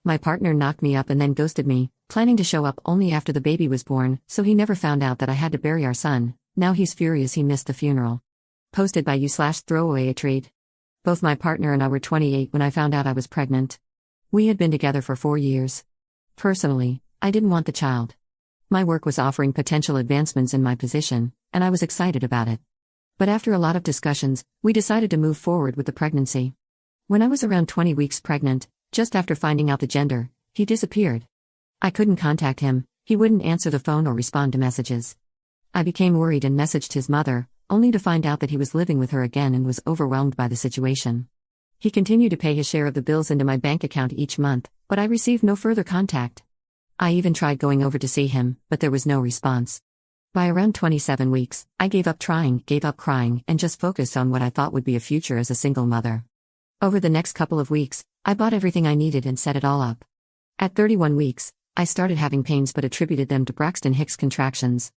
My partner knocked me up and then ghosted me, planning to show up only after the baby was born, so he never found out that I had to bury our son. Now he's furious he missed the funeral. Posted by you/throwaway a treat. Both my partner and I were 28 when I found out I was pregnant. We had been together for 4 years. Personally, I didn't want the child. My work was offering potential advancements in my position, and I was excited about it. But after a lot of discussions, we decided to move forward with the pregnancy. When I was around 20 weeks pregnant, just after finding out the gender, he disappeared. I couldn't contact him, he wouldn't answer the phone or respond to messages. I became worried and messaged his mother, only to find out that he was living with her again and was overwhelmed by the situation. He continued to pay his share of the bills into my bank account each month, but I received no further contact. I even tried going over to see him, but there was no response. By around 27 weeks, I gave up trying, gave up crying, and just focused on what I thought would be a future as a single mother. Over the next couple of weeks, I bought everything I needed and set it all up. At 31 weeks, I started having pains but attributed them to Braxton Hicks contractions.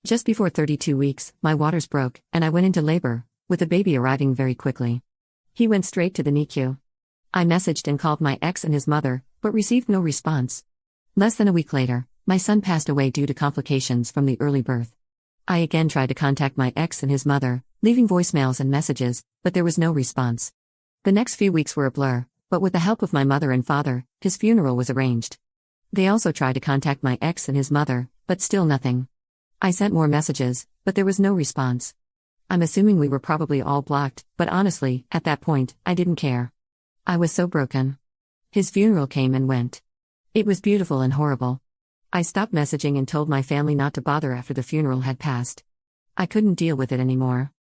Just before 32 weeks, my waters broke, and I went into labor, with the baby arriving very quickly. He went straight to the NICU. I messaged and called my ex and his mother, but received no response. Less than a week later, my son passed away due to complications from the early birth. I again tried to contact my ex and his mother, leaving voicemails and messages, but there was no response. The next few weeks were a blur, but with the help of my mother and father, his funeral was arranged. They also tried to contact my ex and his mother, but still nothing. I sent more messages, but there was no response. I'm assuming we were probably all blocked, but honestly, at that point, I didn't care. I was so broken. His funeral came and went. It was beautiful and horrible. I stopped messaging and told my family not to bother after the funeral had passed. I couldn't deal with it anymore.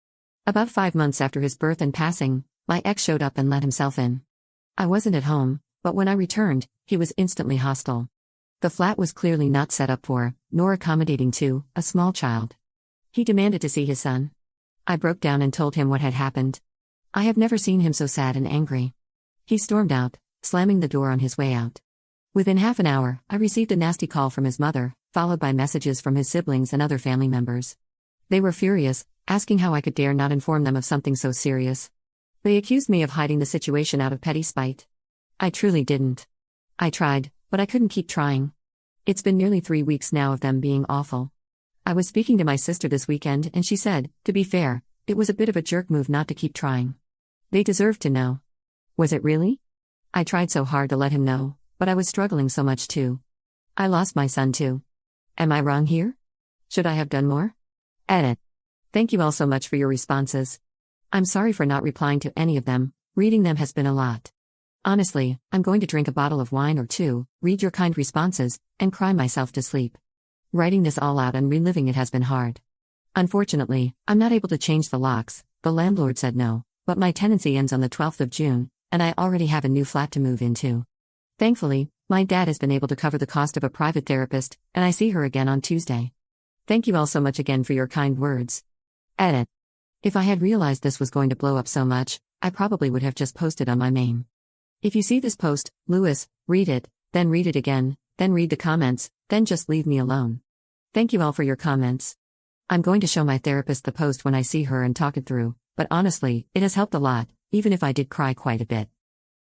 About 5 months after his birth and passing, my ex showed up and let himself in. I wasn't at home, but when I returned, he was instantly hostile. The flat was clearly not set up for, nor accommodating to, a small child. He demanded to see his son. I broke down and told him what had happened. I have never seen him so sad and angry. He stormed out, slamming the door on his way out. Within half an hour, I received a nasty call from his mother, followed by messages from his siblings and other family members. They were furious, asking how I could dare not inform them of something so serious. They accused me of hiding the situation out of petty spite. I truly didn't. I tried, but I couldn't keep trying. It's been nearly 3 weeks now of them being awful. I was speaking to my sister this weekend and she said, to be fair, it was a bit of a jerk move not to keep trying. They deserved to know. Was it really? I tried so hard to let him know, but I was struggling so much too. I lost my son too. Am I wrong here? Should I have done more? Edit. Thank you all so much for your responses. I'm sorry for not replying to any of them, reading them has been a lot. Honestly, I'm going to drink a bottle of wine or two, read your kind responses, and cry myself to sleep. Writing this all out and reliving it has been hard. Unfortunately, I'm not able to change the locks, the landlord said no, but my tenancy ends on the 12th of June, and I already have a new flat to move into. Thankfully, my dad has been able to cover the cost of a private therapist, and I see her again on Tuesday. Thank you all so much again for your kind words. Edit. If I had realized this was going to blow up so much, I probably would have just posted on my main. If you see this post, Lewis, read it, then read it again, then read the comments, then just leave me alone. Thank you all for your comments. I'm going to show my therapist the post when I see her and talk it through, but honestly, it has helped a lot, even if I did cry quite a bit.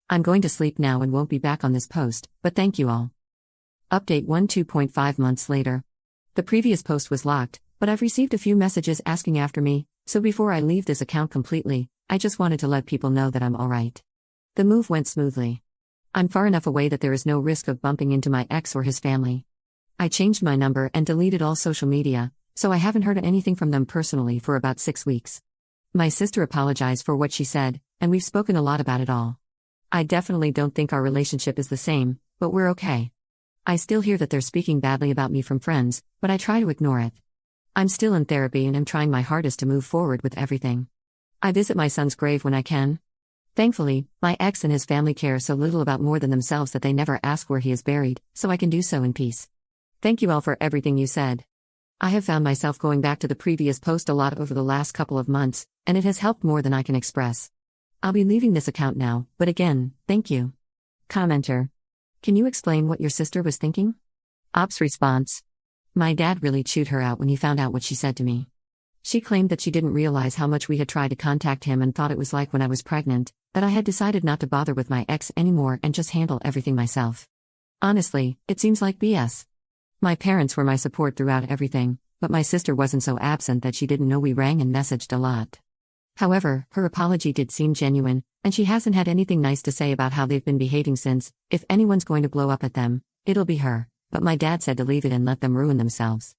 I'm going to sleep now and won't be back on this post, but thank you all. Update 2.5 months later. The previous post was locked, but I've received a few messages asking after me, so before I leave this account completely, I just wanted to let people know that I'm alright. The move went smoothly. I'm far enough away that there is no risk of bumping into my ex or his family. I changed my number and deleted all social media, so I haven't heard anything from them personally for about 6 weeks. My sister apologized for what she said, and we've spoken a lot about it all. I definitely don't think our relationship is the same, but we're okay. I still hear that they're speaking badly about me from friends, but I try to ignore it. I'm still in therapy and I'm trying my hardest to move forward with everything. I visit my son's grave when I can. Thankfully, my ex and his family care so little about more than themselves that they never ask where he is buried, so I can do so in peace. Thank you all for everything you said. I have found myself going back to the previous post a lot over the last couple of months, and it has helped more than I can express. I'll be leaving this account now, but again, thank you. Commenter. Can you explain what your sister was thinking? Ops response. My dad really chewed her out when he found out what she said to me. She claimed that she didn't realize how much we had tried to contact him and thought it was like when I was pregnant, that I had decided not to bother with my ex anymore and just handle everything myself. Honestly, it seems like BS. My parents were my support throughout everything, but my sister wasn't so absent that she didn't know we rang and messaged a lot. However, her apology did seem genuine, and she hasn't had anything nice to say about how they've been behaving since. If anyone's going to blow up at them, it'll be her, but my dad said to leave it and let them ruin themselves.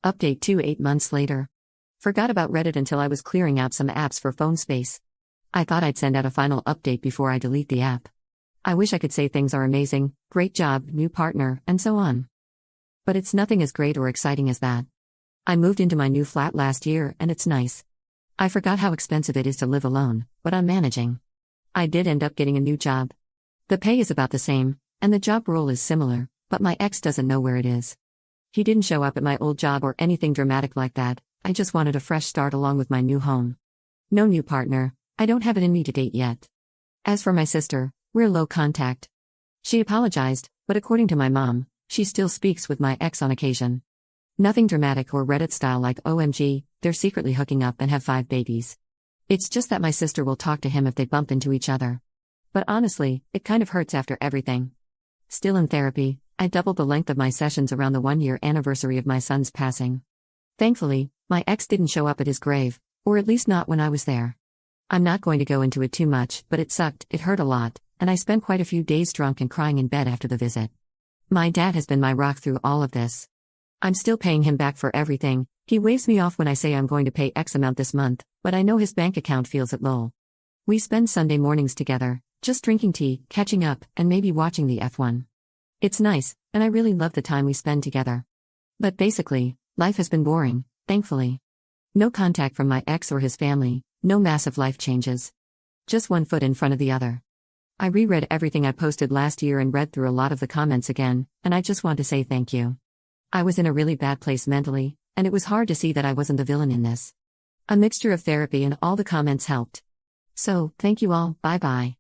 Update 8 months later. Forgot about Reddit until I was clearing out some apps for phone space. I thought I'd send out a final update before I delete the app. I wish I could say things are amazing, great job, new partner, and so on. But it's nothing as great or exciting as that. I moved into my new flat last year and it's nice. I forgot how expensive it is to live alone, but I'm managing. I did end up getting a new job. The pay is about the same, and the job role is similar, but my ex doesn't know where it is. He didn't show up at my old job or anything dramatic like that. I just wanted a fresh start along with my new home. No new partner, I don't have it in me to date yet. As for my sister, we're low contact. She apologized, but according to my mom, she still speaks with my ex on occasion. Nothing dramatic or Reddit style like OMG, they're secretly hooking up and have 5 babies. It's just that my sister will talk to him if they bump into each other. But honestly, it kind of hurts after everything. Still in therapy, I doubled the length of my sessions around the 1-year anniversary of my son's passing. Thankfully, my ex didn't show up at his grave, or at least not when I was there. I'm not going to go into it too much, but it sucked, it hurt a lot, and I spent quite a few days drunk and crying in bed after the visit. My dad has been my rock through all of this. I'm still paying him back for everything. He waves me off when I say I'm going to pay X amount this month, but I know his bank account feels it low. We spend Sunday mornings together, just drinking tea, catching up, and maybe watching the F1. It's nice, and I really love the time we spend together. But basically, life has been boring, thankfully. No contact from my ex or his family, no massive life changes. Just one foot in front of the other. I reread everything I posted last year and read through a lot of the comments again, and I just want to say thank you. I was in a really bad place mentally, and it was hard to see that I wasn't the villain in this. A mixture of therapy and all the comments helped. So, thank you all, bye bye.